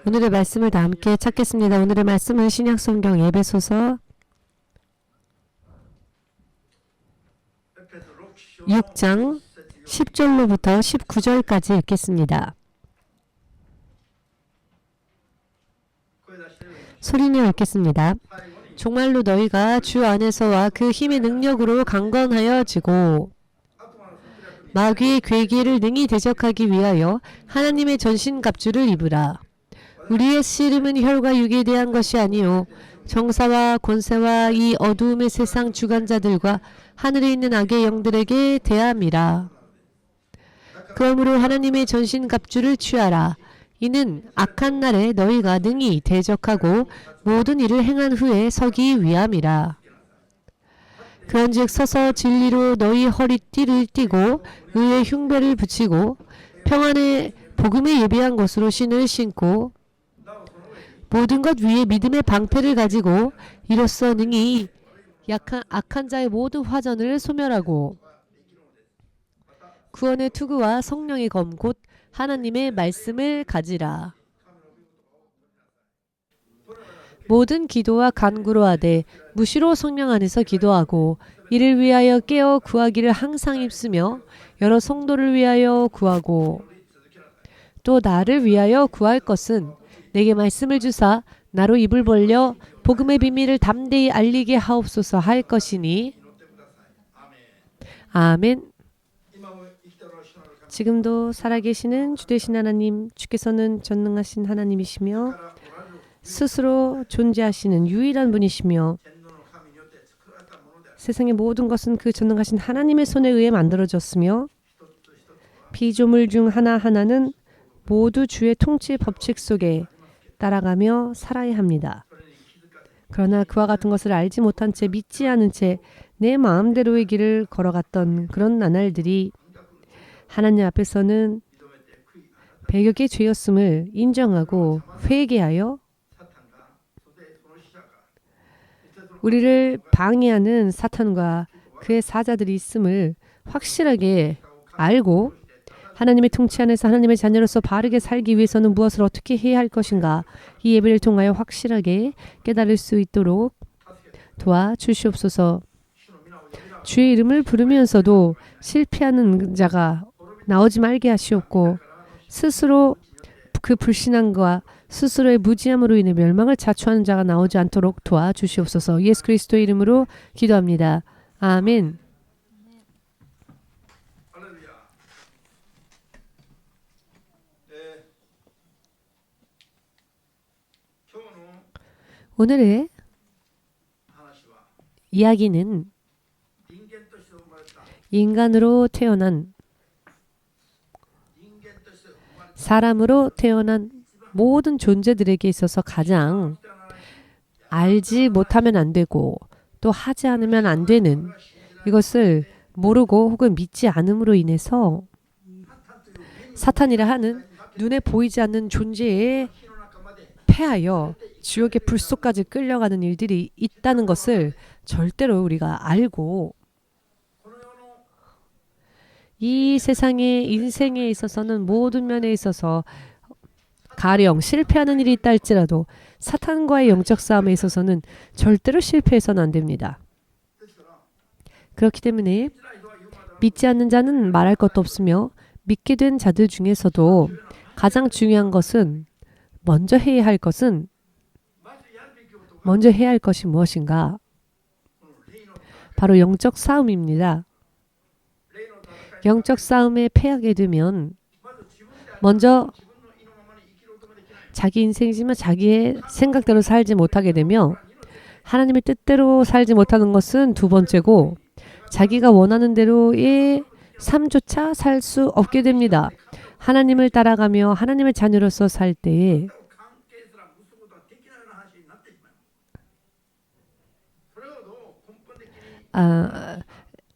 오늘의 말씀을 다 함께 찾겠습니다. 오늘의 말씀은 신약성경 에베소서 6장 10절로부터 19절까지 읽겠습니다. 소리내어 읽겠습니다. 정말로 너희가 주 안에서와 그 힘의 능력으로 강건하여지고 마귀의 괴계를 능히 대적하기 위하여 하나님의 전신갑주를 입으라. 우리의 씨름은 혈과 육에 대한 것이 아니요 정사와 권세와 이 어두움의 세상 주관자들과 하늘에 있는 악의 영들에게 대함이라. 그러므로 하나님의 전신갑주를 취하라. 이는 악한 날에 너희가 능히 대적하고 모든 일을 행한 후에 서기 위함이라. 그런즉 서서 진리로 너희 허리띠를 띠고 의의 흉배를 붙이고 평안의 복음에 예비한 것으로 신을 신고 모든 것 위에 믿음의 방패를 가지고 이로써 능히 악한 자의 모든 화전을 소멸하고 구원의 투구와 성령의 검 곧 하나님의 말씀을 가지라. 모든 기도와 간구로 하되 무시로 성령 안에서 기도하고 이를 위하여 깨어 구하기를 항상 힘쓰며 여러 성도를 위하여 구하고 또 나를 위하여 구할 것은 내게 말씀을 주사 나로 입을 벌려 복음의 비밀을 담대히 알리게 하옵소서 할 것이니 아멘. 지금도 살아계시는 주되신 하나님, 주께서는 전능하신 하나님이시며 스스로 존재하시는 유일한 분이시며 세상의 모든 것은 그 전능하신 하나님의 손에 의해 만들어졌으며 피조물 중 하나하나는 모두 주의 통치 법칙 속에 따라가며 살아야 합니다. 그러나 그와 같은 것을 알지 못한 채 믿지 않은 채 내 마음대로의 길을 걸어갔던 그런 나날들이 하나님 앞에서는 배격의 죄였음을 인정하고 회개하여 우리를 방해하는 사탄과 그의 사자들이 있음을 확실하게 알고 하나님의 통치 안에서 하나님의 자녀로서 바르게 살기 위해서는 무엇을 어떻게 해야 할 것인가 이 예배를 통하여 확실하게 깨달을 수 있도록 도와주시옵소서. 주의 이름을 부르면서도 실패하는 자가 나오지 말게 하시옵고 스스로 그 불신앙과 스스로의 무지함으로 인해 멸망을 자초하는 자가 나오지 않도록 도와주시옵소서. 예수 그리스도의 이름으로 기도합니다. 아멘. 오늘의 이야기는 인간으로 태어난 사람으로 태어난 모든 존재들에게 있어서 가장 알지 못하면 안 되고 또 하지 않으면 안 되는 이것을 모르고 혹은 믿지 않음으로 인해서 사탄이라 하는 눈에 보이지 않는 존재에 패하여 지옥의 불 속까지 끌려가는 일들이 있다는 것을 절대로 우리가 알고 이 세상의 인생에 있어서는 모든 면에 있어서 가령 실패하는 일이 있다 할지라도 사탄과의 영적 싸움에 있어서는 절대로 실패해서는 안 됩니다. 그렇기 때문에 믿지 않는 자는 말할 것도 없으며 믿게 된 자들 중에서도 가장 중요한 것은 먼저 해야 할 것이 무엇인가? 바로 영적 싸움입니다. 영적 싸움에 패하게 되면 먼저 자기 인생이지만 자기의 생각대로 살지 못하게 되며 하나님의 뜻대로 살지 못하는 것은 두 번째고 자기가 원하는 대로의 삶조차 살 수 없게 됩니다. 하나님을 따라가며 하나님의 자녀로서 살 때에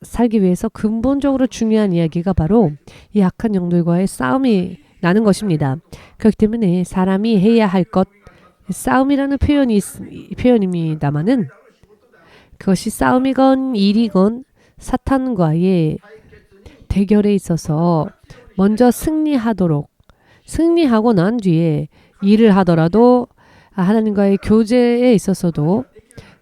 살기 위해서 근본적으로 중요한 이야기가 바로 이 악한 영들과의 싸움이 나는 것입니다. 그렇기 때문에 사람이 해야 할 것, 싸움이라는 표현입니다마는 그것이 싸움이건 일이건 사탄과의 대결에 있어서 먼저 승리하고 난 뒤에 일을 하더라도 하나님과의 교제에 있어서도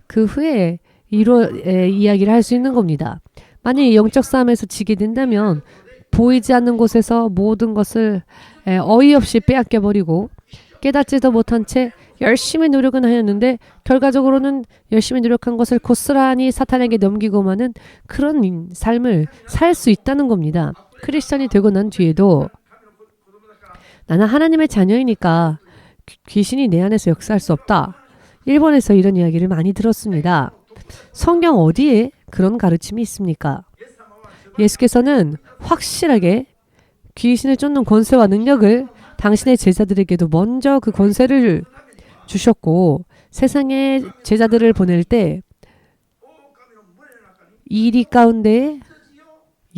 그 후에 이야기를 할 수 있는 겁니다. 만약에 영적 싸움에서 지게 된다면 보이지 않는 곳에서 모든 것을 어이없이 빼앗겨버리고 깨닫지도 못한 채 열심히 노력은 하였는데 결과적으로는 열심히 노력한 것을 고스란히 사탄에게 넘기고만은 그런 삶을 살 수 있다는 겁니다. 크리스천이 되고 난 뒤에도 나는 하나님의 자녀이니까 귀신이 내 안에서 역사할 수 없다. 일본에서 이런 이야기를 많이 들었습니다. 성경 어디에 그런 가르침이 있습니까? 예수께서는 확실하게 귀신을 쫓는 권세와 능력을 당신의 제자들에게도 먼저 그 권세를 주셨고 세상에 제자들을 보낼 때 이리 가운데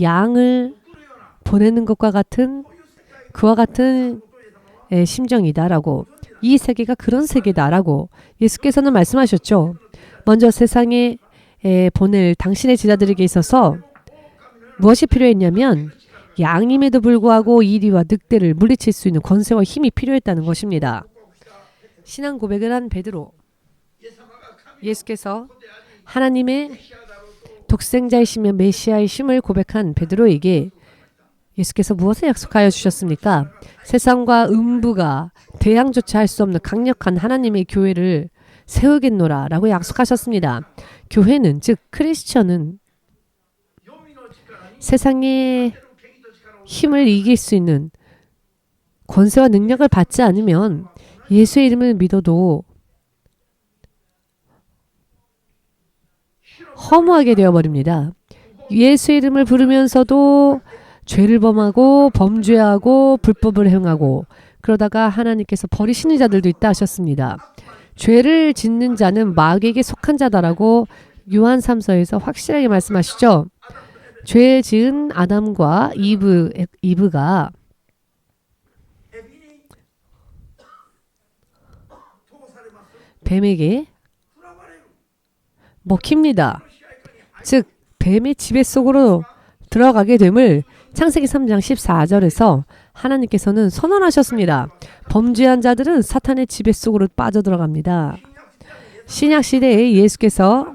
양을 보내는 것과 같은 그와 같은 심정이다라고 이 세계가 그런 세계다라고 예수께서는 말씀하셨죠. 먼저 세상에 보낼 당신의 제자들에게 있어서 무엇이 필요했냐면 양임에도 불구하고 이리와 늑대를 물리칠 수 있는 권세와 힘이 필요했다는 것입니다. 신앙 고백을 한 베드로 예수께서 하나님의 독생자이시며 메시아이심을 고백한 베드로에게 예수께서 무엇을 약속하여 주셨습니까? 세상과 음부가 대항조차 할 수 없는 강력한 하나님의 교회를 세우겠노라 라고 약속하셨습니다. 교회는 즉 크리스천은 세상의 힘을 이길 수 있는 권세와 능력을 받지 않으면 예수의 이름을 믿어도 허무하게 되어버립니다. 예수의 이름을 부르면서도 죄를 범하고 범죄하고 불법을 행하고 그러다가 하나님께서 버리시는 자들도 있다 하셨습니다. 죄를 짓는 자는 마귀에게 속한 자다라고 요한 3서에서 확실하게 말씀하시죠. 죄 지은 아담과 이브가 뱀에게 먹힙니다. 즉 뱀의 지배 속으로 들어가게 됨을 창세기 3장 14절에서 하나님께서는 선언하셨습니다. 범죄한 자들은 사탄의 지배 속으로 빠져들어갑니다. 신약시대에 예수께서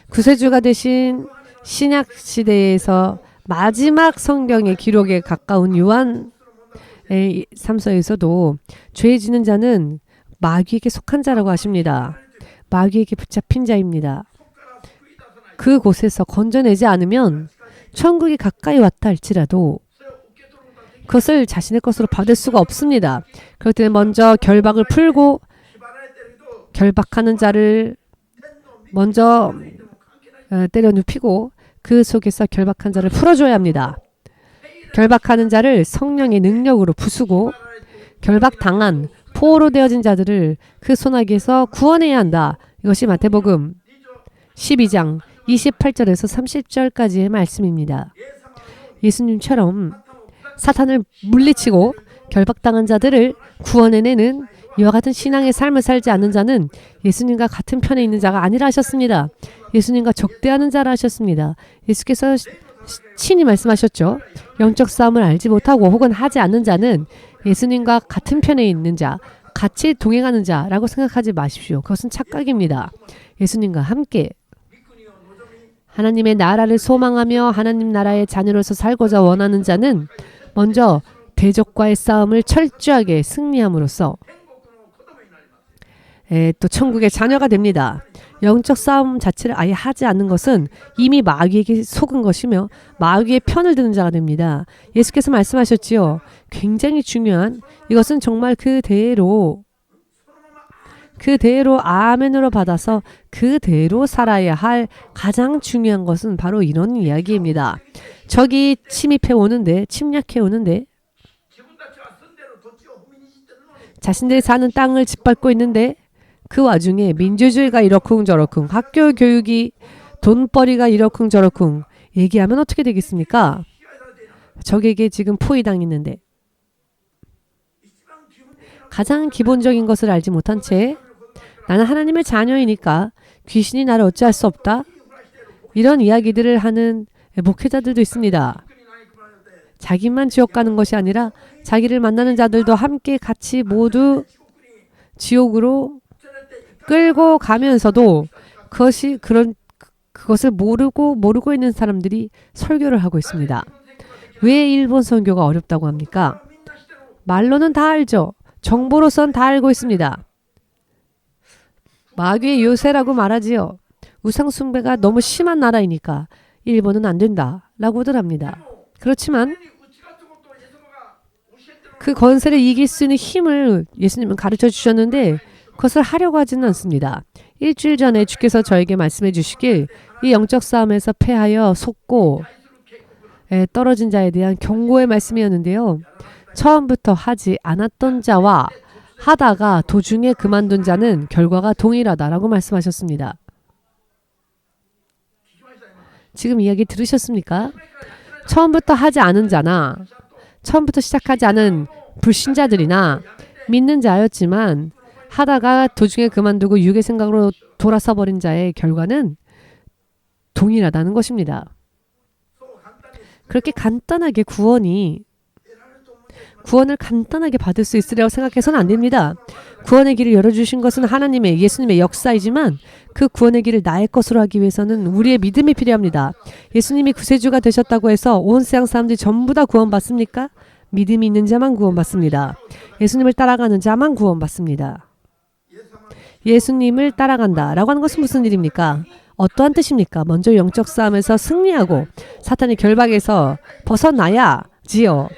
구세주가 되신 신약시대에서 마지막 성경의 기록에 가까운 요한 3서에서도 죄 지는 자는 마귀에게 속한 자라고 하십니다. 마귀에게 붙잡힌 자입니다. 그곳에서 건져내지 않으면 천국이 가까이 왔다 할지라도 그것을 자신의 것으로 받을 수가 없습니다. 그럴 때는 먼저 결박을 풀고 결박하는 자를 먼저 때려 눕히고 그 속에서 결박한 자를 풀어줘야 합니다. 결박하는 자를 성령의 능력으로 부수고 결박당한 포로 되어진 자들을 그 소나기에서 구원해야 한다. 이것이 마태복음 12장 28절에서 30절까지의 말씀입니다. 예수님처럼 사탄을 물리치고 결박당한 자들을 구원해내는 이와 같은 신앙의 삶을 살지 않는 자는 예수님과 같은 편에 있는 자가 아니라 하셨습니다. 예수님과 적대하는 자라 하셨습니다. 예수께서 친히 말씀하셨죠. 영적 싸움을 알지 못하고 혹은 하지 않는 자는 예수님과 같은 편에 있는 자, 같이 동행하는 자라고 생각하지 마십시오. 그것은 착각입니다. 예수님과 함께 하나님의 나라를 소망하며 하나님 나라의 자녀로서 살고자 원하는 자는 먼저 대적과의 싸움을 철저하게 승리함으로써 또 천국의 자녀가 됩니다. 영적 싸움 자체를 아예 하지 않는 것은 이미 마귀에게 속은 것이며 마귀의 편을 드는 자가 됩니다. 예수께서 말씀하셨지요. 굉장히 중요한 이것은 정말 그대로 아멘으로 받아서 그대로 살아야 할 가장 중요한 것은 바로 이런 이야기입니다. 적이 침입해 오는데 침략해 오는데 자신들이 사는 땅을 짓밟고 있는데 그 와중에 민주주의가 이러쿵저러쿵 학교 교육이 돈벌이가 이러쿵저러쿵 얘기하면 어떻게 되겠습니까? 적에게 지금 포위당했는데 가장 기본적인 것을 알지 못한 채 나는 하나님의 자녀이니까 귀신이 나를 어찌할 수 없다. 이런 이야기들을 하는 목회자들도 있습니다. 자기만 지옥 가는 것이 아니라 자기를 만나는 자들도 함께 같이 모두 지옥으로 끌고 가면서도 그것을 모르고 있는 사람들이 설교를 하고 있습니다. 왜 일본 선교가 어렵다고 합니까? 말로는 다 알죠. 정보로선 다 알고 있습니다. 마귀의 요새라고 말하지요. 우상 숭배가 너무 심한 나라이니까 일본은 안 된다 라고들 합니다. 그렇지만 그 권세를 이길 수 있는 힘을 예수님은 가르쳐 주셨는데 그것을 하려고 하지는 않습니다. 일주일 전에 주께서 저에게 말씀해 주시길 이 영적 싸움에서 패하여 속고 떨어진 자에 대한 경고의 말씀이었는데요. 처음부터 하지 않았던 자와 하다가 도중에 그만둔 자는 결과가 동일하다라고 말씀하셨습니다. 지금 이야기 들으셨습니까? 처음부터 하지 않은 자나 처음부터 시작하지 않은 불신자들이나 믿는 자였지만 하다가 도중에 그만두고 육의 생각으로 돌아서 버린 자의 결과는 동일하다는 것입니다. 그렇게 간단하게 구원을 간단하게 받을 수 있으리라고 생각해서는 안 됩니다. 구원의 길을 열어주신 것은 예수님의 역사이지만 그 구원의 길을 나의 것으로 하기 위해서는 우리의 믿음이 필요합니다. 예수님이 구세주가 되셨다고 해서 온 세상 사람들이 전부 다 구원받습니까? 믿음이 있는 자만 구원받습니다. 예수님을 따라가는 자만 구원받습니다. 예수님을 따라간다라고 하는 것은 무슨 일입니까? 어떠한 뜻입니까? 먼저 영적 싸움에서 승리하고 사탄의 결박에서 벗어나야지요.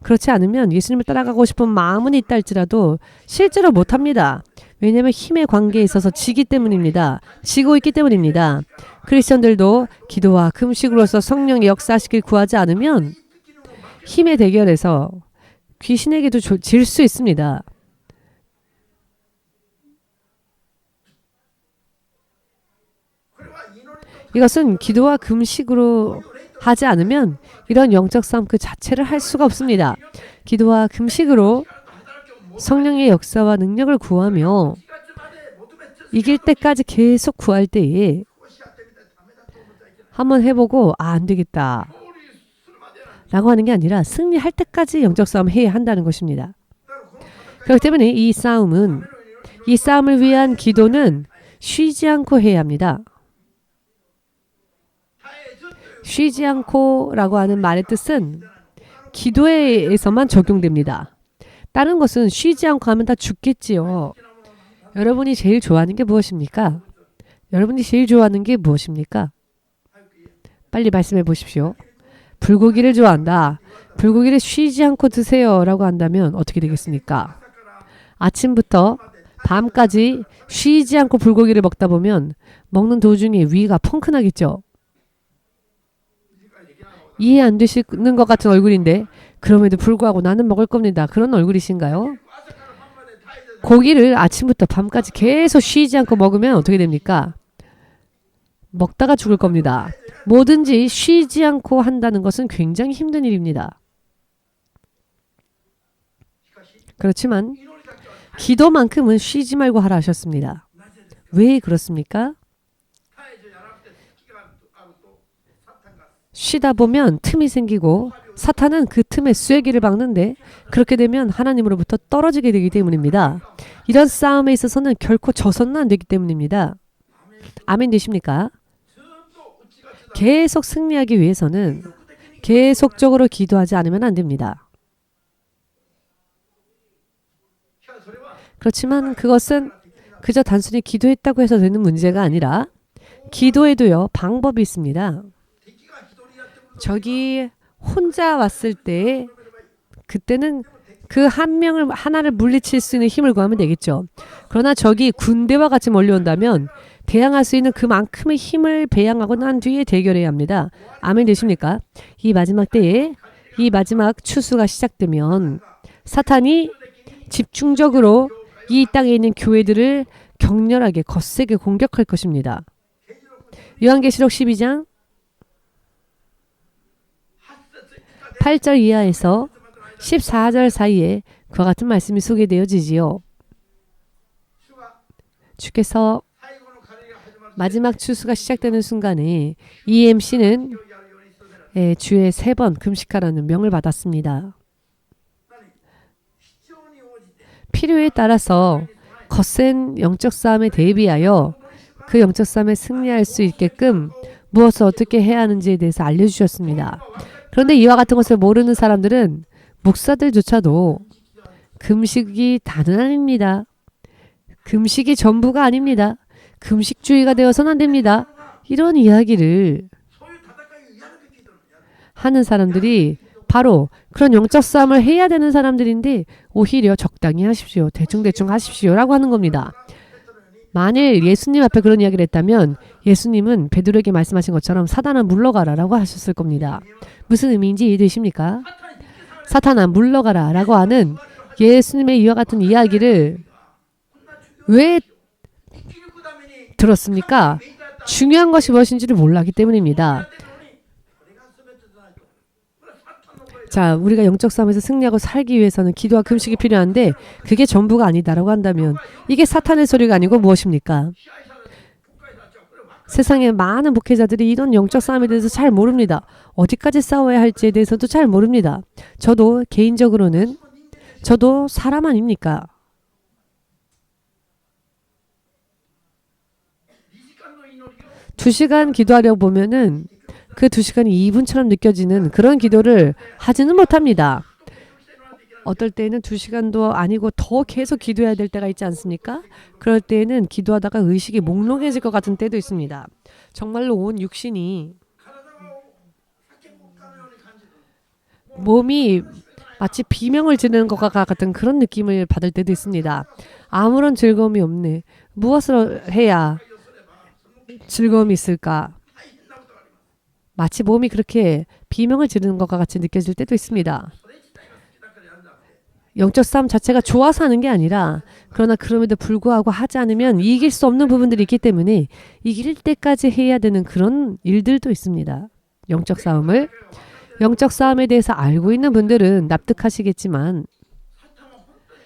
그렇지 않으면 예수님을 따라가고 싶은 마음은 있다 할지라도 실제로 못합니다. 왜냐하면 힘의 관계에 있어서 지기 때문입니다. 지고 있기 때문입니다. 크리스천들도 기도와 금식으로서 성령의 역사하시길 구하지 않으면 힘의 대결에서 귀신에게도 질 수 있습니다. 이것은 기도와 금식으로 하지 않으면 이런 영적 싸움 그 자체를 할 수가 없습니다. 기도와 금식으로 성령의 역사와 능력을 구하며 이길 때까지 계속 구할 때에 한번 해보고 안 되겠다 라고 하는 게 아니라 승리할 때까지 영적 싸움 해야 한다는 것입니다. 그렇기 때문에 이 싸움을 위한 기도는 쉬지 않고 해야 합니다. 쉬지 않고라고 하는 말의 뜻은 기도에서만 적용됩니다. 다른 것은 쉬지 않고 하면 다 죽겠지요. 여러분이 제일 좋아하는 게 무엇입니까? 여러분이 제일 좋아하는 게 무엇입니까? 빨리 말씀해 보십시오. 불고기를 좋아한다. 불고기를 쉬지 않고 드세요 라고 한다면 어떻게 되겠습니까? 아침부터 밤까지 쉬지 않고 불고기를 먹다 보면 먹는 도중에 위가 펑크나겠죠. 이해 안 되시는 것 같은 얼굴인데 그럼에도 불구하고 나는 먹을 겁니다. 그런 얼굴이신가요? 고기를 아침부터 밤까지 계속 쉬지 않고 먹으면 어떻게 됩니까? 먹다가 죽을 겁니다. 뭐든지 쉬지 않고 한다는 것은 굉장히 힘든 일입니다. 그렇지만 기도만큼은 쉬지 말고 하라 하셨습니다. 왜 그렇습니까? 쉬다 보면 틈이 생기고 사탄은 그 틈에 쐐기를 박는데 그렇게 되면 하나님으로부터 떨어지게 되기 때문입니다. 이런 싸움에 있어서는 결코 져서는 안 되기 때문입니다. 아멘 되십니까? 계속 승리하기 위해서는 계속적으로 기도하지 않으면 안 됩니다. 그렇지만 그것은 그저 단순히 기도했다고 해서 되는 문제가 아니라 기도에도요 방법이 있습니다. 적이 혼자 왔을 때 그때는 그 하나를 물리칠 수 있는 힘을 구하면 되겠죠. 그러나 적이 군대와 같이 몰려온다면 대항할 수 있는 그만큼의 힘을 배양하고 난 뒤에 대결해야 합니다. 아멘 되십니까? 이 마지막 때에 이 마지막 추수가 시작되면 사탄이 집중적으로 이 땅에 있는 교회들을 격렬하게 거세게 공격할 것입니다. 요한계시록 12장 8절 이하에서 14절 사이에 그와 같은 말씀이 소개되어지지요. 주께서 마지막 추수가 시작되는 순간에 EMC는 주에 3번 금식하라는 명을 받았습니다. 필요에 따라서 거센 영적 싸움에 대비하여 그 영적 싸움에 승리할 수 있게끔 무엇을 어떻게 해야 하는지에 대해서 알려주셨습니다. 그런데 이와 같은 것을 모르는 사람들은 목사들조차도 금식이 다는 아닙니다. 금식이 전부가 아닙니다. 금식주의가 되어서는 안 됩니다. 이런 이야기를 하는 사람들이 바로 그런 영적 싸움을 해야 되는 사람들인데 오히려 적당히 하십시오. 대충대충 하십시오. 라고 하는 겁니다. 만일 예수님 앞에 그런 이야기를 했다면 예수님은 베드로에게 말씀하신 것처럼 사탄아 물러가라 라고 하셨을 겁니다. 무슨 의미인지 이해되십니까? 사탄아 물러가라 라고 하는 예수님의 이와 같은 이야기를 왜 들었습니까? 중요한 것이 무엇인지를 몰랐기 때문입니다. 자, 우리가 영적 싸움에서 승리하고 살기 위해서는 기도와 금식이 필요한데 그게 전부가 아니다라고 한다면 이게 사탄의 소리가 아니고 무엇입니까? 세상에 많은 목회자들이 이런 영적 싸움에 대해서 잘 모릅니다. 어디까지 싸워야 할지에 대해서도 잘 모릅니다. 저도 개인적으로는 저도 사람 아닙니까? 두 시간 기도하려고 보면은 그 2시간이 2분처럼 느껴지는 그런 기도를 하지는 못합니다. 어떨 때는 2시간도 아니고 더 계속 기도해야 될 때가 있지 않습니까? 그럴 때에는 기도하다가 의식이 몽롱해질 것 같은 때도 있습니다. 정말로 온 육신이 몸이 마치 비명을 지르는 것과 같은 그런 느낌을 받을 때도 있습니다. 아무런 즐거움이 없네. 무엇을 해야 즐거움이 있을까? 마치 몸이 그렇게 비명을 지르는 것과 같이 느껴질 때도 있습니다. 영적 싸움 자체가 좋아서 하는 게 아니라 그러나 그럼에도 불구하고 하지 않으면 이길 수 없는 부분들이 있기 때문에 이길 때까지 해야 되는 그런 일들도 있습니다. 영적 싸움에 대해서 알고 있는 분들은 납득하시겠지만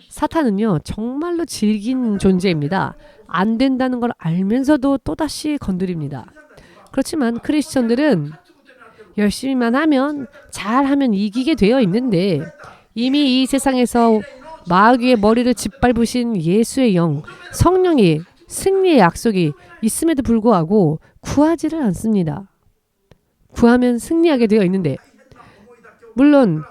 사탄은요 정말로 질긴 존재입니다. 안 된다는 걸 알면서도 또다시 건드립니다. 그렇지만 크리스천들은 열심히만 하면 잘하면 이기게 되어 있는데 이미 이 세상에서 마귀의 머리를 짓밟으신 예수의 영, 성령이 승리의 약속이 있음에도 불구하고 구하지를 않습니다. 구하면 승리하게 되어 있는데 물론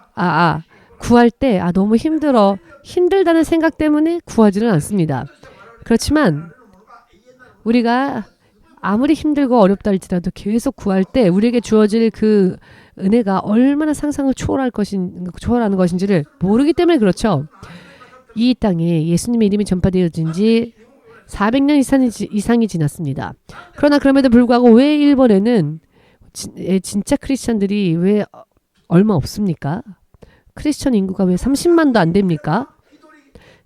구할 때 너무 힘들다는 생각 때문에 구하지는 않습니다. 그렇지만 우리가 아무리 힘들고 어렵다 할지라도 계속 구할 때 우리에게 주어질 그 은혜가 얼마나 상상을 초월하는 것인지를 모르기 때문에 그렇죠. 이 땅에 예수님의 이름이 전파되어진 지 400년 이상이 지났습니다. 그러나 그럼에도 불구하고 왜 일본에는 진짜 크리스천들이 왜 얼마 없습니까? 크리스천 인구가 왜 30만도 안 됩니까?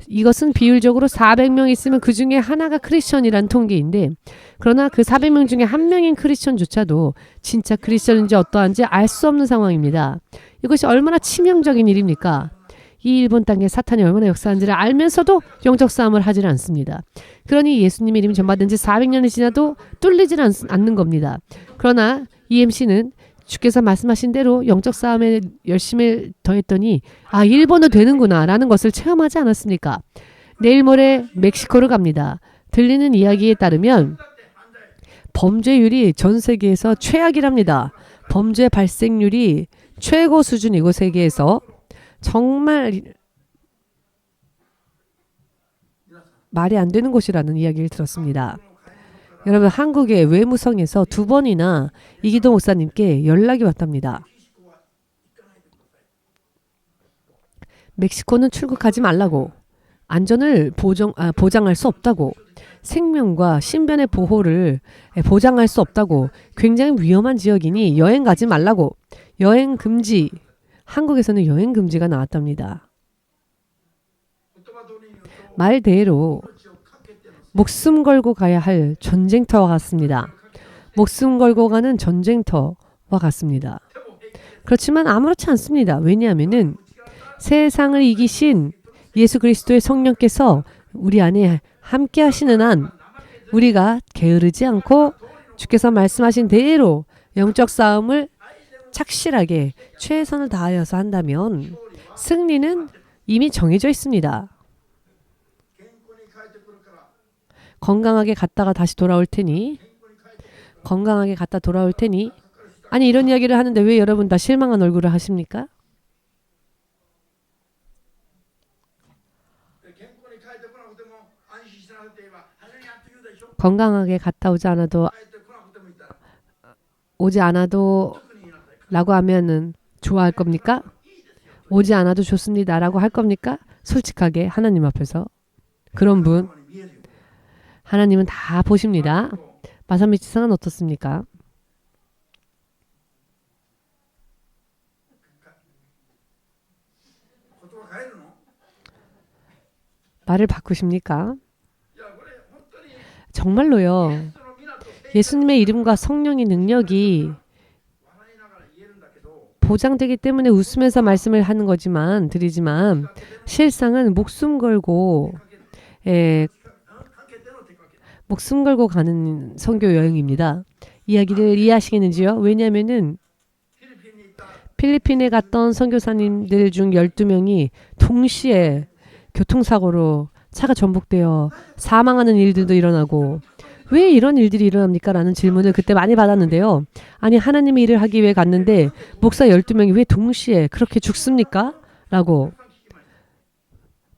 이것은 비율적으로 400명 있으면 그 중에 하나가 크리스천이란 통계인데 그러나 그 400명 중에 한 명인 크리스천조차도 진짜 크리스천인지 어떠한지 알 수 없는 상황입니다. 이것이 얼마나 치명적인 일입니까? 이 일본 땅에 사탄이 얼마나 역사하는지를 알면서도 영적 싸움을 하지는 않습니다. 그러니 예수님의 이름이 전파된 지 400년이 지나도 뚫리지는 않는 겁니다. 그러나 EMC는 주께서 말씀하신 대로 영적 싸움에 열심히 더했더니 일본도 되는구나 라는 것을 체험하지 않았습니까? 내일 모레 멕시코를 갑니다. 들리는 이야기에 따르면 범죄율이 전 세계에서 최악이랍니다. 범죄 발생률이 최고 수준이고 세계에서 정말 말이 안 되는 곳이라는 이야기를 들었습니다. 여러분 한국의 외무성에서 2번이나 이기도 목사님께 연락이 왔답니다. 멕시코는 출국하지 말라고, 안전을 보장할 수 없다고, 생명과 신변의 보호를 보장할 수 없다고, 굉장히 위험한 지역이니 여행 가지 말라고, 여행 금지, 한국에서는 여행 금지가 나왔답니다. 말대로 목숨 걸고 가야 할 전쟁터와 같습니다. 목숨 걸고 가는 전쟁터와 같습니다. 그렇지만 아무렇지 않습니다. 왜냐하면은 세상을 이기신 예수 그리스도의 성령께서 우리 안에 함께 하시는 한 우리가 게으르지 않고 주께서 말씀하신 대로 영적 싸움을 착실하게 최선을 다하여서 한다면 승리는 이미 정해져 있습니다. 건강하게 갔다가 다시 돌아올 테니 건강하게 갔다 돌아올 테니 아니 이런 이야기를 하는데 왜 여러분 다 실망한 얼굴을 하십니까? 건강하게 갔다 오지 않아도 라고 하면은 좋아할 겁니까? 오지 않아도 좋습니다 라고 할 겁니까? 솔직하게 하나님 앞에서 그런 분 하나님은 다 보십니다. 마사미치상은 어떻습니까? 말을 바꾸십니까? 정말로요. 예수님의 이름과 성령의 능력이 보장되기 때문에 웃으면서 말씀을 하는 거지만 드리지만 실상은 목숨 걸고 가는 선교 여행입니다. 이야기를 이해하시겠는지요? 왜냐하면은 필리핀에 갔던 선교사님들 중 12명이 동시에 교통사고로 차가 전복되어 사망하는 일들도 일어나고 왜 이런 일들이 일어납니까? 라는 질문을 그때 많이 받았는데요. 아니 하나님의 일을 하기 위해 갔는데 목사 12명이 왜 동시에 그렇게 죽습니까? 라고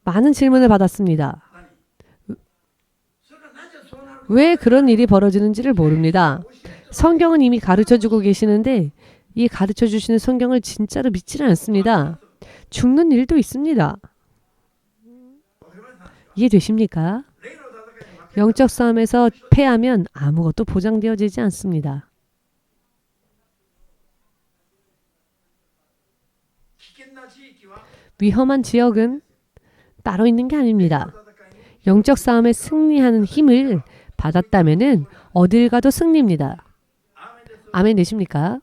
많은 질문을 받았습니다. 왜 그런 일이 벌어지는지를 모릅니다. 성경은 이미 가르쳐주고 계시는데 이 가르쳐주시는 성경을 진짜로 믿지는 않습니다. 죽는 일도 있습니다. 이해되십니까? 영적 싸움에서 패하면 아무것도 보장되어지지 않습니다. 위험한 지역은 따로 있는 게 아닙니다. 영적 싸움에 승리하는 힘을 받았다면은 어딜 가도 승리입니다. 아멘 되십니까?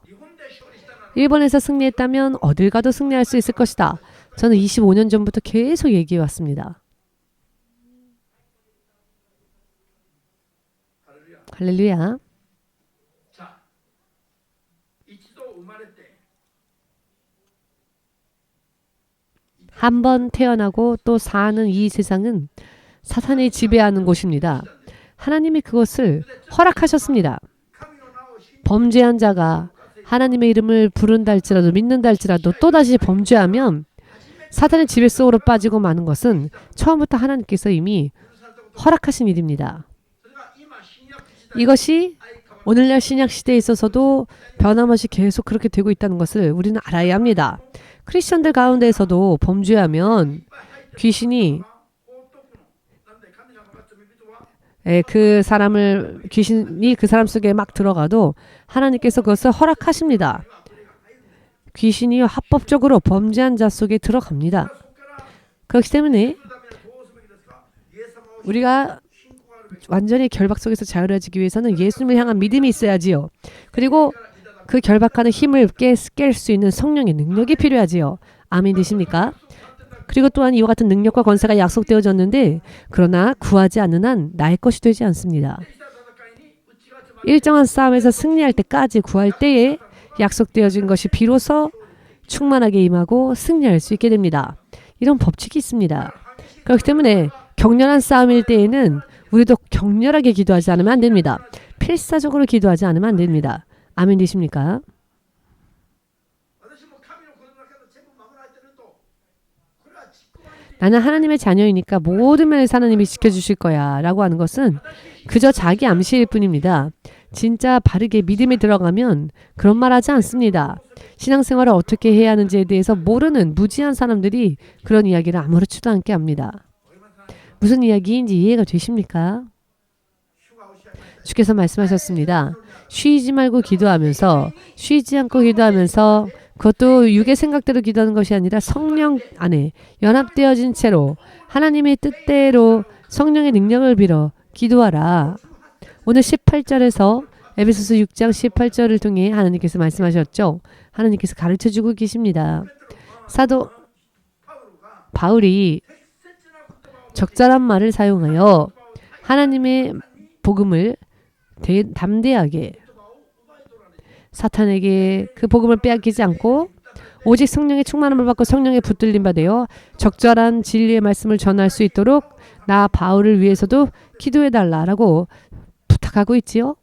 일본에서 승리했다면 어딜 가도 승리할 수 있을 것이다. 저는 25년 전부터 계속 얘기해 왔습니다. 할렐루야. 한 번 태어나고 또 사는 이 세상은 사탄이 지배하는 곳입니다. 하나님이 그것을 허락하셨습니다. 범죄한 자가 하나님의 이름을 부른다 할지라도 믿는다 할지라도 또다시 범죄하면 사탄의 지배 속으로 빠지고 마는 것은 처음부터 하나님께서 이미 허락하신 일입니다. 이것이 오늘날 신약 시대에 있어서도 변함없이 계속 그렇게 되고 있다는 것을 우리는 알아야 합니다. 크리스천들 가운데에서도 범죄하면 귀신이 귀신이 그 사람 속에 막 들어가도 하나님께서 그것을 허락하십니다. 귀신이 합법적으로 범죄한 자 속에 들어갑니다. 그렇기 때문에 우리가 완전히 결박 속에서 자유로워지기 위해서는 예수님을 향한 믿음이 있어야지요. 그리고 그 결박하는 힘을 깰 수 있는 성령의 능력이 필요하지요. 아멘 되십니까? 그리고 또한 이와 같은 능력과 권세가 약속되어졌는데 그러나 구하지 않는 한 나의 것이 되지 않습니다. 일정한 싸움에서 승리할 때까지 구할 때에 약속되어진 것이 비로소 충만하게 임하고 승리할 수 있게 됩니다. 이런 법칙이 있습니다. 그렇기 때문에 격렬한 싸움일 때에는 우리도 격렬하게 기도하지 않으면 안 됩니다. 필사적으로 기도하지 않으면 안 됩니다. 아멘 되십니까? 나는 하나님의 자녀이니까 모든 면에서 하나님이 지켜주실 거야 라고 하는 것은 그저 자기 암시일 뿐입니다. 진짜 바르게 믿음에 들어가면 그런 말 하지 않습니다. 신앙생활을 어떻게 해야 하는지에 대해서 모르는 무지한 사람들이 그런 이야기를 아무렇지도 않게 합니다. 무슨 이야기인지 이해가 되십니까? 주께서 말씀하셨습니다. 쉬지 말고 기도하면서 쉬지 않고 기도하면서 그것도 육의 생각대로 기도하는 것이 아니라 성령 안에 연합되어진 채로 하나님의 뜻대로 성령의 능력을 빌어 기도하라. 오늘 18절에서 에베소서 6장 18절을 통해 하나님께서 말씀하셨죠. 하나님께서 가르쳐주고 계십니다. 사도 바울이 적절한 말을 사용하여 하나님의 복음을 담대하게 사탄에게 그 복음을 빼앗기지 않고 오직 성령의 충만함을 받고 성령의 붙들림 받아요. 적절한 진리의 말씀을 전할 수 있도록 나 바울을 위해서도 기도해달라라고 부탁하고 있지요.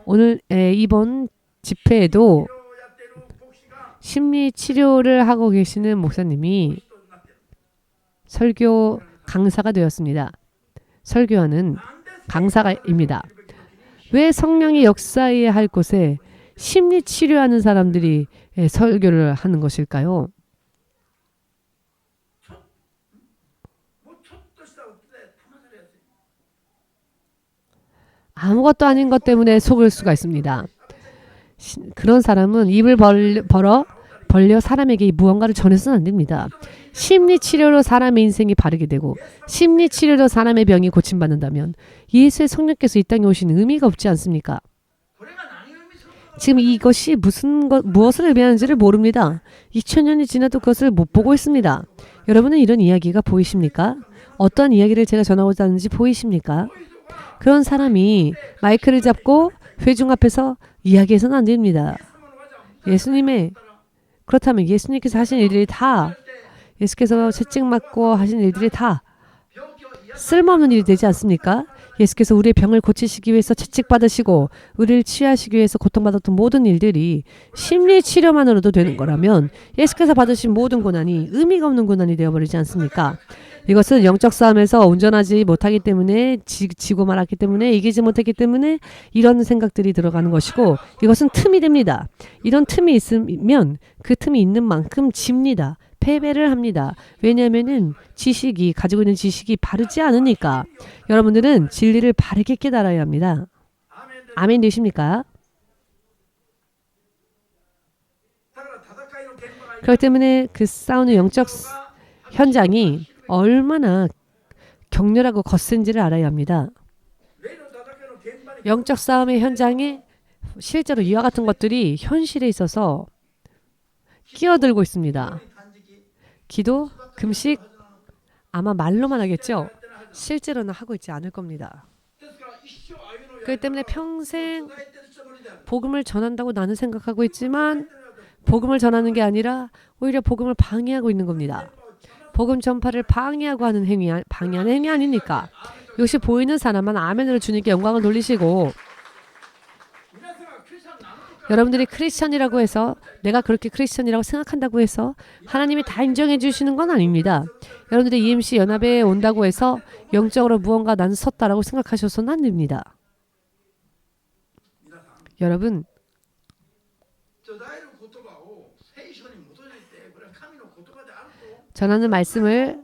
오늘 이번 집회에도 심리 치료를 하고 계시는 목사님이 설교 강사가 되었습니다. 설교하는 강사입니다. 왜 성령이 역사해야 할 곳에 심리 치료하는 사람들이 설교를 하는 것일까요? 아무것도 아닌 것 때문에 속을 수가 있습니다. 그런 사람은 입을 벌려 사람에게 무언가를 전해서는 안 됩니다. 심리치료로 사람의 인생이 바르게 되고 심리치료로 사람의 병이 고침받는다면 예수의 성령께서 이 땅에 오시는 의미가 없지 않습니까? 지금 이것이 무엇을 의미하는지를 모릅니다. 2000년이 지나도 그것을 못 보고 있습니다. 여러분은 이런 이야기가 보이십니까? 어떤 이야기를 제가 전하고자 하는지 보이십니까? 그런 사람이 마이크를 잡고 회중 앞에서 이야기해서는 안 됩니다. 그렇다면 예수님께서 하신 일들이 다 예수께서 채찍맞고 하신 일들이 다 쓸모없는 일이 되지 않습니까? 예수께서 우리의 병을 고치시기 위해서 채찍받으시고 우리를 치유하시기 위해서 고통받았던 모든 일들이 심리치료만으로도 되는 거라면 예수께서 받으신 모든 고난이 의미가 없는 고난이 되어버리지 않습니까? 이것은 영적 싸움에서 온전하지 못하기 때문에 지고 말았기 때문에 이기지 못했기 때문에 이런 생각들이 들어가는 것이고 이것은 틈이 됩니다. 이런 틈이 있으면 그 틈이 있는 만큼 집니다. 패배를 합니다. 왜냐하면은 가지고 있는 지식이 바르지 않으니까. 여러분들은 진리를 바르게 깨달아야 합니다. 아멘 되십니까? 그렇기 때문에 그 싸우는 영적 현장이 얼마나 격렬하고 거센지를 알아야 합니다. 영적 싸움의 현장에 실제로 이와 같은 것들이 현실에 있어서 끼어들고 있습니다. 기도, 금식, 아마 말로만 하겠죠? 실제로는 하고 있지 않을 겁니다. 그렇기 때문에 평생 복음을 전한다고 나는 생각하고 있지만 복음을 전하는 게 아니라 오히려 복음을 방해하고 있는 겁니다. 복음 전파를 방해하는 행위 아닙니까? 이것이 보이는 사람만 아멘으로 주님께 영광을 돌리시고 여러분들이 크리스천이라고 해서 내가 그렇게 크리스천이라고 생각한다고 해서 하나님이 다 인정해 주시는 건 아닙니다. 여러분들이 EMC 연합에 온다고 해서 영적으로 무언가 나는 섰다라고 생각하셔서는 안 됩니다. 여러분 전하는 말씀을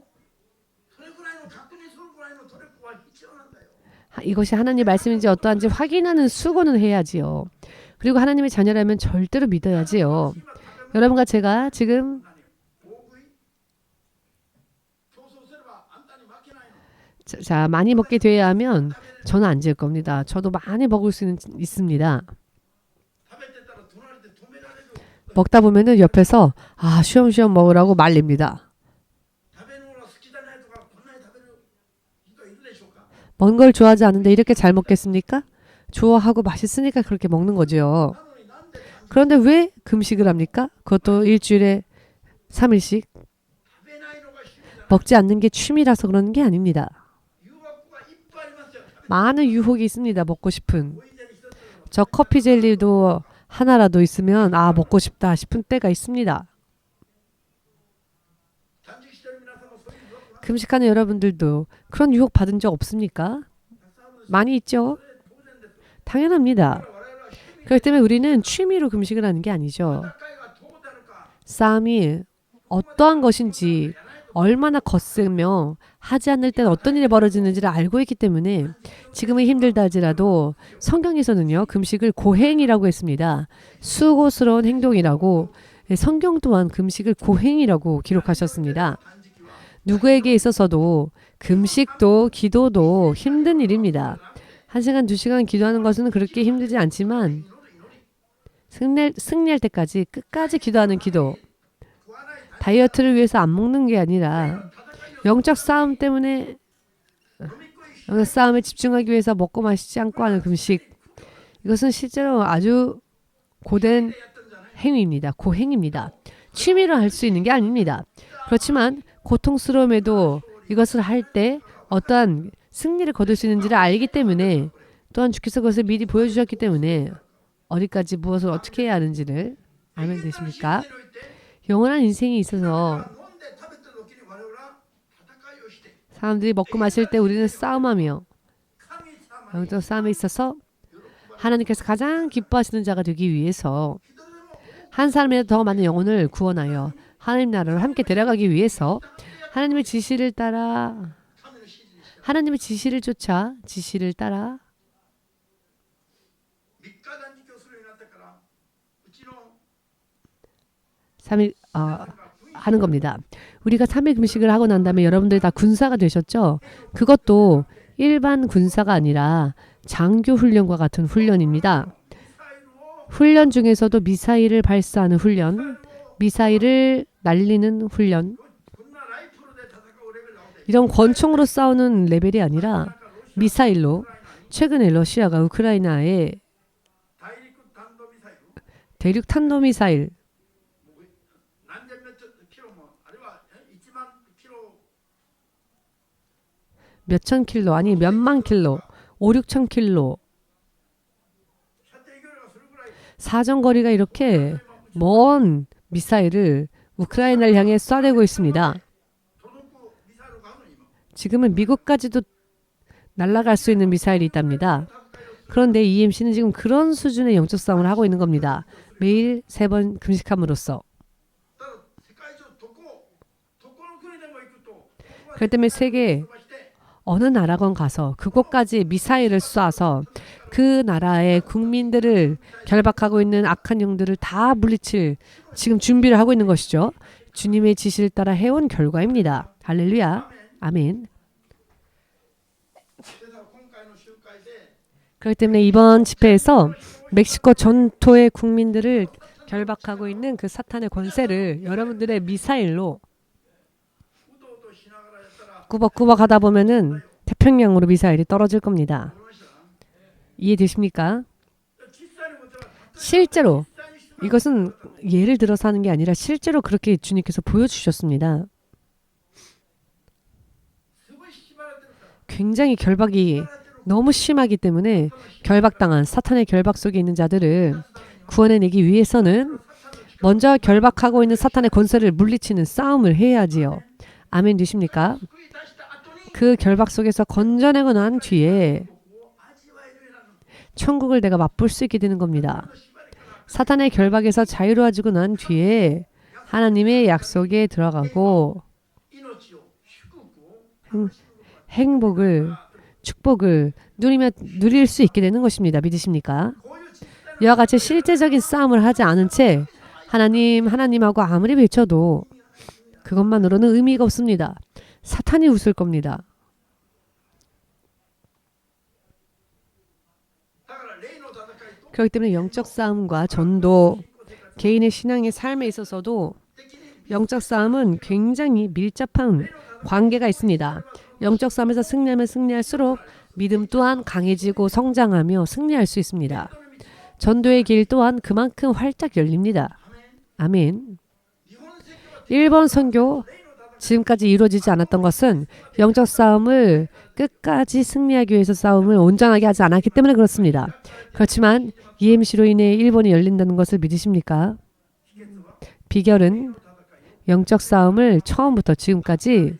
이것이 하나님의 말씀인지 어떠한지 확인하는 수고는 해야지요. 그리고 하나님의 자녀라면 절대로 믿어야지요. 여러분과 제가 지금 많이 먹게 돼야 하면 저는 안 질 겁니다. 저도 많이 먹을 수는 있습니다. 먹다 보면은 옆에서 쉬엄쉬엄 먹으라고 말립니다. 먹는 걸 좋아하지 않는데 이렇게 잘 먹겠습니까? 좋아하고 맛있으니까 그렇게 먹는 거죠. 그런데 왜 금식을 합니까? 그것도 일주일에 3일씩. 먹지 않는 게 취미라서 그러는 게 아닙니다. 많은 유혹이 있습니다. 먹고 싶은. 저 커피 젤리도 하나라도 있으면 먹고 싶다 싶은 때가 있습니다. 금식하는 여러분들도 그런 유혹 받은 적 없습니까? 많이 있죠? 당연합니다. 그렇기 때문에 우리는 취미로 금식을 하는 게 아니죠. 싸움이 어떠한 것인지 얼마나 거세며 하지 않을 때는 어떤 일이 벌어지는지를 알고 있기 때문에 지금은 힘들다 할지라도 성경에서는요. 금식을 고행이라고 했습니다. 수고스러운 행동이라고 성경 또한 금식을 고행이라고 기록하셨습니다. 누구에게 있어서도 금식도 기도도 힘든 일입니다. 1시간, 2시간 기도하는 것은 그렇게 힘들지 않지만 승리할 때까지 끝까지 기도하는 기도. 다이어트를 위해서 안 먹는 게 아니라 영적 싸움 때문에 영적 싸움에 집중하기 위해서 먹고 마시지 않고 하는 금식. 이것은 실제로 아주 고된 행위입니다. 고행입니다. 취미로 할 수 있는 게 아닙니다. 그렇지만 고통스러움에도 이것을 할 때 어떠한 승리를 거둘 수 있는지를 알기 때문에 또한 주께서 그것을 미리 보여주셨기 때문에 어디까지 무엇을 어떻게 해야 하는지를 알면 되십니까? 영원한 인생이 있어서 사람들이 먹고 마실 때 우리는 싸움하며 영적 싸움에 있어서 하나님께서 가장 기뻐하시는 자가 되기 위해서 한 사람이라도 더 많은 영혼을 구원하여 하나님 나라로 함께 데려가기 위해서 하나님의 지시를 따라 하나님의 지시를 쫓아 지시를 따라 하는 겁니다. 우리가 3일 금식을 하고 난 다음에 여러분들 다 군사가 되셨죠? 그것도 일반 군사가 아니라 장교 훈련과 같은 훈련입니다. 훈련 중에서도 미사일을 발사하는 훈련, 미사일을 날리는 훈련, 이런 권총으로 싸우는 레벨이 아니라 미사일로 최근에 러시아가 우크라이나에 대륙 탄도미사일 몇천 킬로 아니 몇만 킬로 5, 6천 킬로 사정거리가 이렇게 먼 미사일을 우크라이나를 향해 쏴대고 있습니다. 지금은 미국까지도 날아갈 수 있는 미사일이 있답니다. 그런데 EMC는 지금 그런 수준의 영적 싸움을 하고 있는 겁니다. 매일 3번 금식함으로써. 그렇기 때문에 세계 어느 나라건 가서 그곳까지 미사일을 쏴서 그 나라의 국민들을 결박하고 있는 악한 영들을 다 물리칠 지금 준비를 하고 있는 것이죠. 주님의 지시를 따라 해온 결과입니다. 할렐루야. 아멘. 그렇기 때문에 이번 집회에서 멕시코 전토의 국민들을 결박하고 있는 그 사탄의 권세를 여러분들의 미사일로 꾸벅꾸벅 하다 보면은 태평양으로 미사일이 떨어질 겁니다. 이해되십니까? 실제로 이것은 예를 들어서 하는 게 아니라 실제로 그렇게 주님께서 보여주셨습니다. 굉장히 결박이 너무 심하기 때문에 결박당한 사탄의 결박 속에 있는 자들을 구원해내기 위해서는 먼저 결박하고 있는 사탄의 권세를 물리치는 싸움을 해야지요. 아멘 되십니까? 그 결박 속에서 건져내고 난 뒤에 천국을 내가 맛볼 수 있게 되는 겁니다. 사탄의 결박에서 자유로워지고 난 뒤에 하나님의 약속에 들어가고 행복을 축복을 누릴 수 있게 되는 것입니다. 믿으십니까? 이와 같이 실제적인 싸움을 하지 않은 채 하나님하고 아무리 외쳐도 그것만으로는 의미가 없습니다. 사탄이 웃을 겁니다. 그렇기 때문에 영적 싸움과 전도, 개인의 신앙의 삶에 있어서도 영적 싸움은 굉장히 밀접한 관계가 있습니다. 영적 싸움에서 승리하면 승리할수록 믿음 또한 강해지고 성장하며 승리할 수 있습니다. 전도의 길 또한 그만큼 활짝 열립니다. 아멘. 일본 선교 지금까지 이루어지지 않았던 것은 영적 싸움을 끝까지 승리하기 위해서 싸움을 온전하게 하지 않았기 때문에 그렇습니다. 그렇지만 EMC로 인해 일본이 열린다는 것을 믿으십니까? 비결은 영적 싸움을 처음부터 지금까지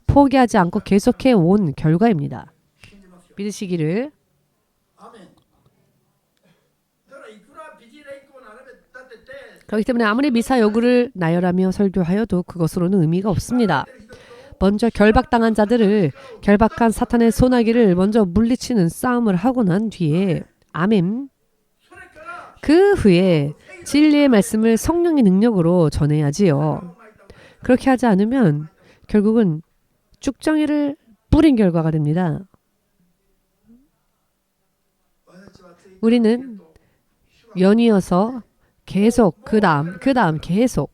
포기하지 않고 계속해 온 결과입니다. 믿으시기를. 그렇기 때문에 아무리 미사 여구를 나열하며 설교하여도 그것으로는 의미가 없습니다. 먼저 결박당한 자들을 결박한 사탄의 소나기를 먼저 물리치는 싸움을 하고 난 뒤에 아멘. 그 후에 진리의 말씀을 성령의 능력으로 전해야지요. 그렇게 하지 않으면 결국은 쭉정이를 뿌린 결과가 됩니다. 우리는 연이어서 계속 그 다음 계속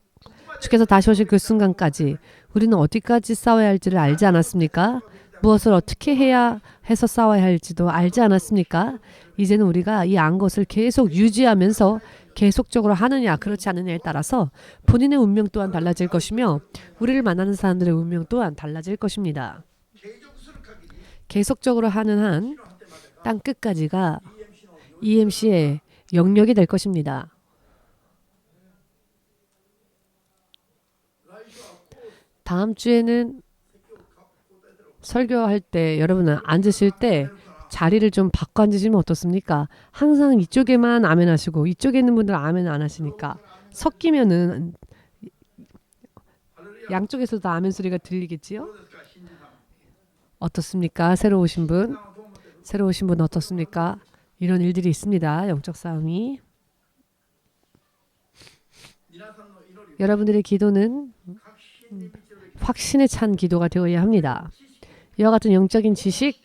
주께서 다시 오실 그 순간까지 우리는 어디까지 싸워야 할지를 알지 않았습니까? 무엇을 어떻게 해야 해서 싸워야 할지도 알지 않았습니까? 이제는 우리가 이 안 것을 계속 유지하면서 계속적으로 하느냐 그렇지 않느냐에 따라서 본인의 운명 또한 달라질 것이며 우리를 만나는 사람들의 운명 또한 달라질 것입니다. 계속적으로 하는 한 땅 끝까지가 EMC의 영역이 될 것입니다. 다음 주에는 설교할 때 여러분은 앉으실 때 자리를 좀 바꿔 앉으시면 어떻습니까? 항상 이쪽에만 아멘 하시고 이쪽에 있는 분들 아멘 안 하시니까 섞이면은 양쪽에서도 아멘 소리가 들리겠지요? 어떻습니까? 새로 오신 분 어떻습니까? 이런 일들이 있습니다. 영적 싸움이. 여러분들의 기도는 확신에 찬 기도가 되어야 합니다. 이와 같은 영적인 지식,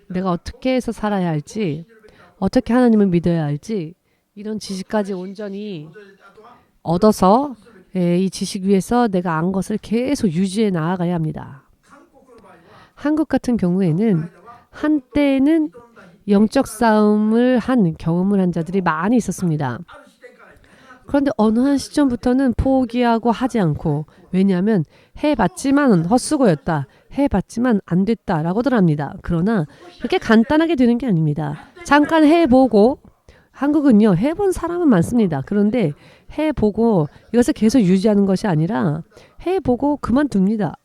내가 어떻게 해서 살아야 할지, 어떻게 하나님을 믿어야 할지 이런 지식까지 온전히 얻어서 이 지식 위에서 내가 안 것을 계속 유지해 나아가야 합니다. 한국 같은 경우에는 한때는 영적 싸움을 한 경험을 한 자들이 많이 있었습니다. 그런데 어느 한 시점부터는 포기하고 하지 않고 왜냐하면 해봤지만 헛수고였다. 해봤지만 안 됐다라고들 합니다. 그러나 그렇게 간단하게 되는 게 아닙니다. 잠깐 해보고 한국은요. 해본 사람은 많습니다. 그런데 해보고 이것을 계속 유지하는 것이 아니라 해보고 그만둡니다.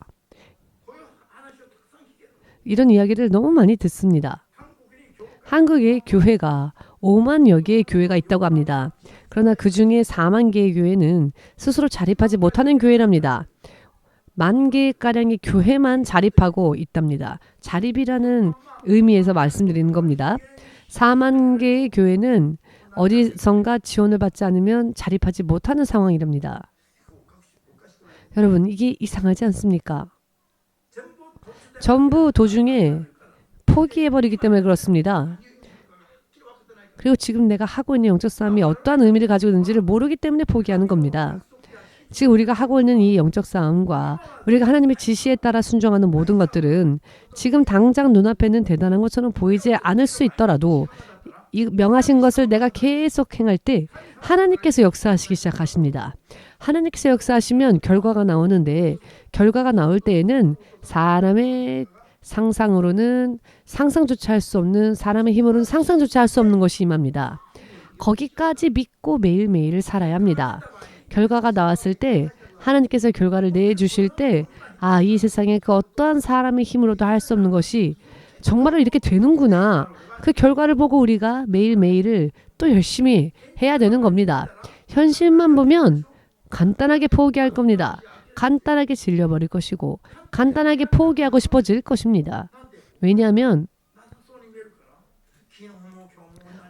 이런 이야기를 너무 많이 듣습니다. 한국의 교회가 5만여 개의 교회가 있다고 합니다. 그러나 그 중에 4만 개의 교회는 스스로 자립하지 못하는 교회랍니다. 10,000개가량의 교회만 자립하고 있답니다. 자립이라는 의미에서 말씀드리는 겁니다. 4만 개의 교회는 어디선가 지원을 받지 않으면 자립하지 못하는 상황이랍니다. 여러분 이게 이상하지 않습니까? 전부 도중에 포기해버리기 때문에 그렇습니다. 그리고 지금 내가 하고 있는 영적 싸움이 어떠한 의미를 가지고 있는지를 모르기 때문에 포기하는 겁니다. 지금 우리가 하고 있는 이 영적 싸움과 우리가 하나님의 지시에 따라 순종하는 모든 것들은 지금 당장 눈앞에는 대단한 것처럼 보이지 않을 수 있더라도 이 명하신 것을 내가 계속 행할 때 하나님께서 역사하시기 시작하십니다. 하나님께서 역사하시면 결과가 나오는데 결과가 나올 때에는 사람의 상상으로는 상상조차 할 수 없는 사람의 힘으로는 상상조차 할 수 없는 것이 임합니다. 거기까지 믿고 매일매일을 살아야 합니다. 결과가 나왔을 때 하나님께서 결과를 내주실 때 아, 이 세상에 그 어떠한 사람의 힘으로도 할 수 없는 것이 정말로 이렇게 되는구나. 그 결과를 보고 우리가 매일매일을 또 열심히 해야 되는 겁니다. 현실만 보면 간단하게 포기할 겁니다. 간단하게 질려버릴 것이고 간단하게 포기하고 싶어질 것입니다. 왜냐하면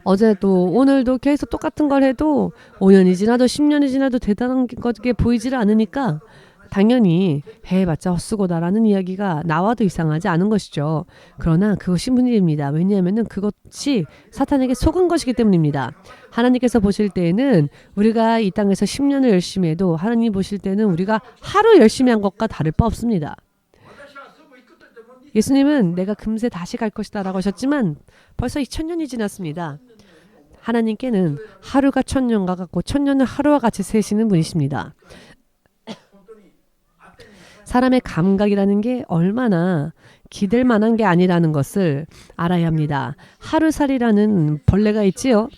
어제도 오늘도 계속 똑같은 걸 해도 5년이 지나도 10년이 지나도 대단한 것게 보이지를 않으니까 당연히 해봤자 헛수고다라는 이야기가 나와도 이상하지 않은 것이죠. 그러나 그것이 문제입니다. 왜냐하면 그것이 사탄에게 속은 것이기 때문입니다. 하나님께서 보실 때에는 우리가 이 땅에서 10년을 열심히 해도 하나님 보실 때는 우리가 하루 열심히 한 것과 다를 바 없습니다. 예수님은 내가 금세 다시 갈 것이다 라고 하셨지만 벌써 2000년이 지났습니다. 하나님께는 하루가 1000년과 같고 1000년을 하루와 같이 세시는 분이십니다. 사람의 감각이라는 게 얼마나 기댈 만한 게 아니라는 것을 알아야 합니다. 하루살이라는 벌레가 있지요.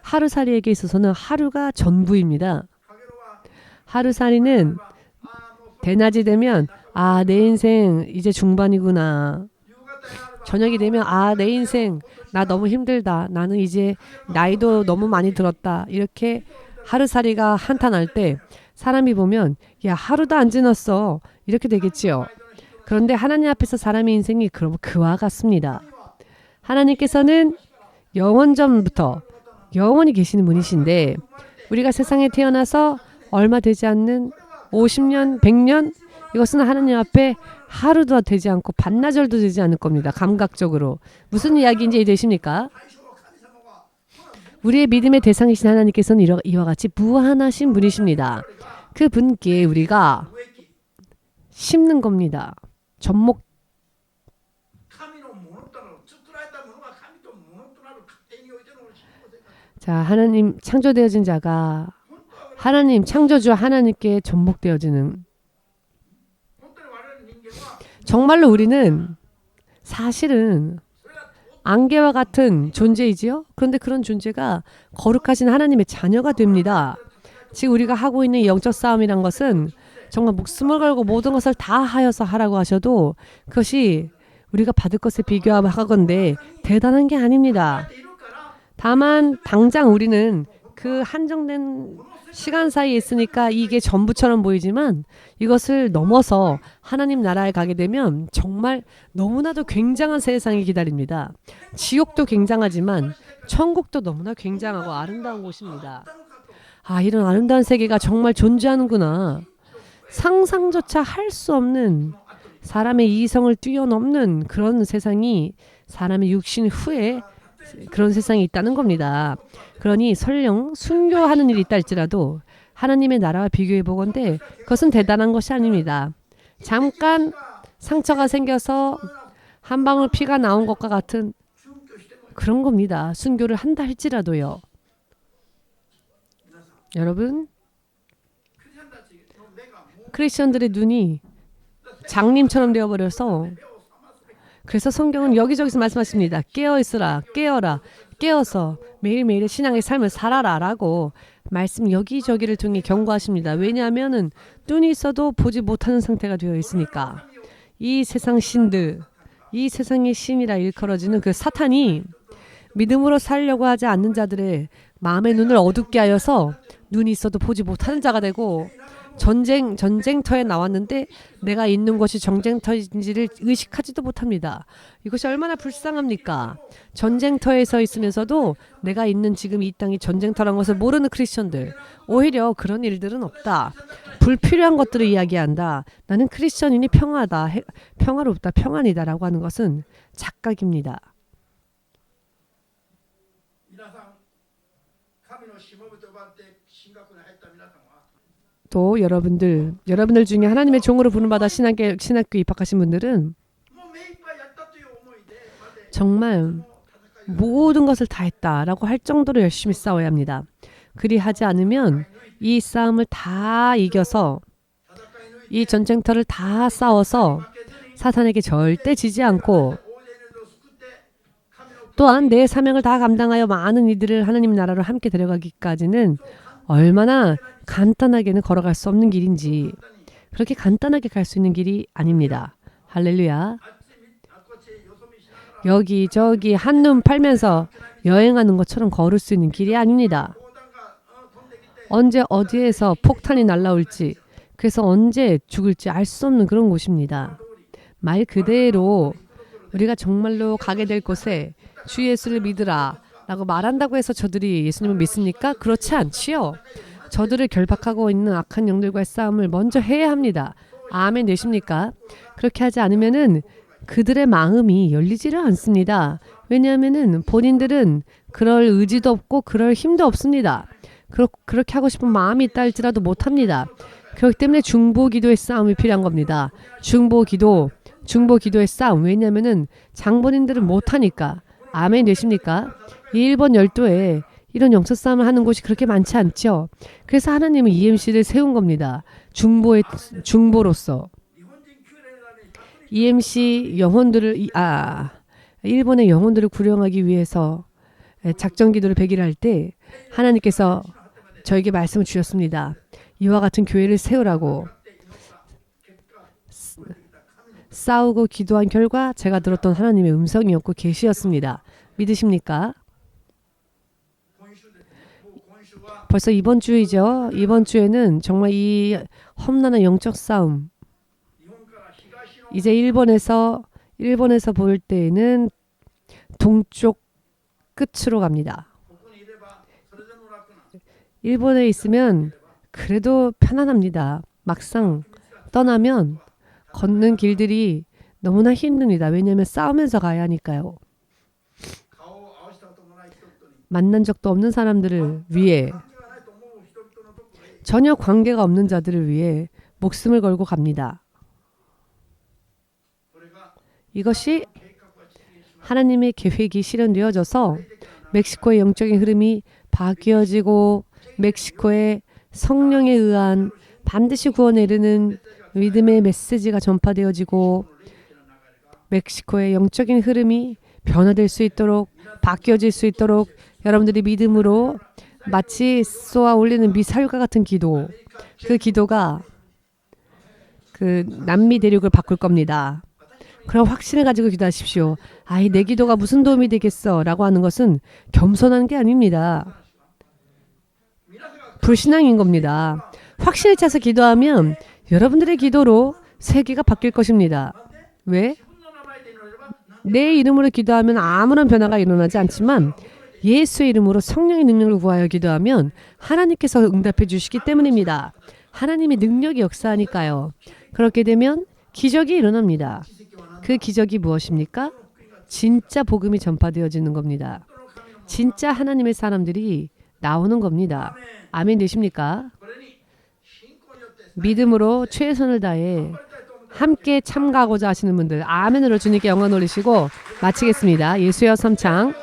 하루살이에게 있어서는 하루가 전부입니다. 하루살이는 대낮이 되면 아, 내 인생 이제 중반이구나. 저녁이 되면 아, 내 인생 나 너무 힘들다. 나는 이제 나이도 너무 많이 들었다. 이렇게 하루살이가 한탄할 때 사람이 보면 야, 하루도 안 지났어. 이렇게 되겠지요. 그런데 하나님 앞에서 사람의 인생이 그와 같습니다. 하나님께서는 영원전부터 영원히 계시는 분이신데 우리가 세상에 태어나서 얼마 되지 않는 50년, 100년 이것은 하나님 앞에 하루도 되지 않고 반나절도 되지 않을 겁니다. 감각적으로. 무슨 이야기인지 이해되십니까? 우리의 믿음의 대상이신 하나님께서는 이와 같이 무한하신 분이십니다. 그 분께 우리가 심는 겁니다. 접목. 자, 하나님 창조되어진 자가 하나님 창조주 하나님께 전복되어지는, 정말로 우리는 사실은 안개와 같은 존재이지요. 그런데 그런 존재가 거룩하신 하나님의 자녀가 됩니다. 지금 우리가 하고 있는 영적 싸움이란 것은 정말 목숨을 걸고 모든 것을 다 하여서 하라고 하셔도 그것이 우리가 받을 것에 비교하건대 대단한 게 아닙니다. 다만 당장 우리는 그 한정된 시간 사이에 있으니까 이게 전부처럼 보이지만 이것을 넘어서 하나님 나라에 가게 되면 정말 너무나도 굉장한 세상이 기다립니다. 지옥도 굉장하지만 천국도 너무나 굉장하고 아름다운 곳입니다. 아, 이런 아름다운 세계가 정말 존재하는구나. 상상조차 할 수 없는, 사람의 이성을 뛰어넘는 그런 세상이 사람의 육신 후에 그런 세상이 있다는 겁니다. 그러니 설령 순교하는 일이 있다 할지라도 하나님의 나라와 비교해 보건대 그것은 대단한 것이 아닙니다. 잠깐 상처가 생겨서 한 방울 피가 나온 것과 같은 그런 겁니다. 순교를 한다 할지라도요. 여러분, 크리스천들의 눈이 장님처럼 되어버려서, 그래서 성경은 여기저기서 말씀하십니다. 깨어있으라, 깨어라, 깨어서 매일매일의 신앙의 삶을 살아라 라고 말씀 여기저기를 통해 경고하십니다. 왜냐하면 눈이 있어도 보지 못하는 상태가 되어 있으니까. 이 세상 신들, 이 세상의 신이라 일컬어지는 그 사탄이 믿음으로 살려고 하지 않는 자들의 마음의 눈을 어둡게 하여서 눈이 있어도 보지 못하는 자가 되고, 전쟁터에 나왔는데 내가 있는 곳이 전쟁터인지를 의식하지도 못합니다. 이것이 얼마나 불쌍합니까? 전쟁터에서 있으면서도 내가 있는 지금 이 땅이 전쟁터라는 것을 모르는 크리스천들, 오히려 그런 일들은 없다. 불필요한 것들을 이야기한다. 나는 크리스천이니 평화다, 평화롭다, 평안이다 라고 하는 것은 착각입니다. 또 여러분들 중에 하나님의 종으로 부름받아 신학교 입학하신 분들은 정말 모든 것을 다 했다라고 할 정도로 열심히 싸워야 합니다. 그리하지 않으면 이 싸움을 다 이겨서, 이 전쟁터를 다 싸워서 사탄에게 절대 지지 않고, 또한 내 사명을 다 감당하여 많은 이들을 하나님 나라로 함께 데려가기까지는 얼마나 간단하게는 걸어갈 수 없는 길인지, 그렇게 간단하게 갈 수 있는 길이 아닙니다. 할렐루야. 여기저기 한눈 팔면서 여행하는 것처럼 걸을 수 있는 길이 아닙니다. 언제 어디에서 폭탄이 날라올지, 그래서 언제 죽을지 알 수 없는 그런 곳입니다. 말 그대로 우리가 정말로 가게 될 곳에 주 예수를 믿으라 라고 말한다고 해서 저들이 예수님을 믿습니까? 그렇지 않지요. 저들을 결박하고 있는 악한 영들과의 싸움을 먼저 해야 합니다. 아멘 되십니까? 그렇게 하지 않으면은 그들의 마음이 열리지를 않습니다. 왜냐하면은 본인들은 그럴 의지도 없고 그럴 힘도 없습니다. 그렇게 하고 싶은 마음이 있다 할지라도 못합니다. 그렇기 때문에 중보기도의 싸움이 필요한 겁니다. 중보기도의 싸움. 왜냐하면은 장본인들은 못하니까. 아멘 되십니까? 이 일본 열도에 이런 영적 싸움을 하는 곳이 그렇게 많지 않죠. 그래서 하나님은 EMC를 세운 겁니다. 중보로서. EMC 일본의 영혼들을 구령하기 위해서 작전 기도를 100일 할 때 하나님께서 저에게 말씀을 주셨습니다. 이와 같은 교회를 세우라고. 싸우고 기도한 결과 제가 들었던 하나님의 음성이었고 계시였습니다. 믿으십니까? 벌써 이번 주이죠. 이번 주에는 정말 이 험난한 영적 싸움, 이제 일본에서 볼 때에는 동쪽 끝으로 갑니다. 일본에 있으면 그래도 편안합니다. 막상 떠나면 걷는 길들이 너무나 힘듭니다. 왜냐하면 싸우면서 가야 하니까요. 만난 적도 없는 사람들을 위해, 전혀 관계가 없는 자들을 위해 목숨을 걸고 갑니다. 이것이 하나님의 계획이 실현되어져서 멕시코의 영적인 흐름이 바뀌어지고 멕시코의 성령에 의한 반드시 구원에 이르는 믿음의 메시지가 전파되어지고 멕시코의 영적인 흐름이 변화될 수 있도록 바뀌어질 수 있도록 여러분들이 믿음으로 마치 쏘아 올리는 미사일과 같은 기도, 그 기도가 그 남미 대륙을 바꿀 겁니다. 그런 확신을 가지고 기도하십시오. 아이, 내 기도가 무슨 도움이 되겠어 라고 하는 것은 겸손한 게 아닙니다. 불신앙인 겁니다. 확신을 차서 기도하면 여러분들의 기도로 세계가 바뀔 것입니다. 왜? 내 이름으로 기도하면 아무런 변화가 일어나지 않지만 예수의 이름으로 성령의 능력을 구하여 기도하면 하나님께서 응답해 주시기 때문입니다. 하나님의 능력이 역사하니까요. 그렇게 되면 기적이 일어납니다. 그 기적이 무엇입니까? 진짜 복음이 전파되어지는 겁니다. 진짜 하나님의 사람들이 나오는 겁니다. 아멘 되십니까? 믿음으로 최선을 다해 함께 참가하고자 하시는 분들 아멘으로 주님께 영광 올리시고 마치겠습니다. 예수여 삼창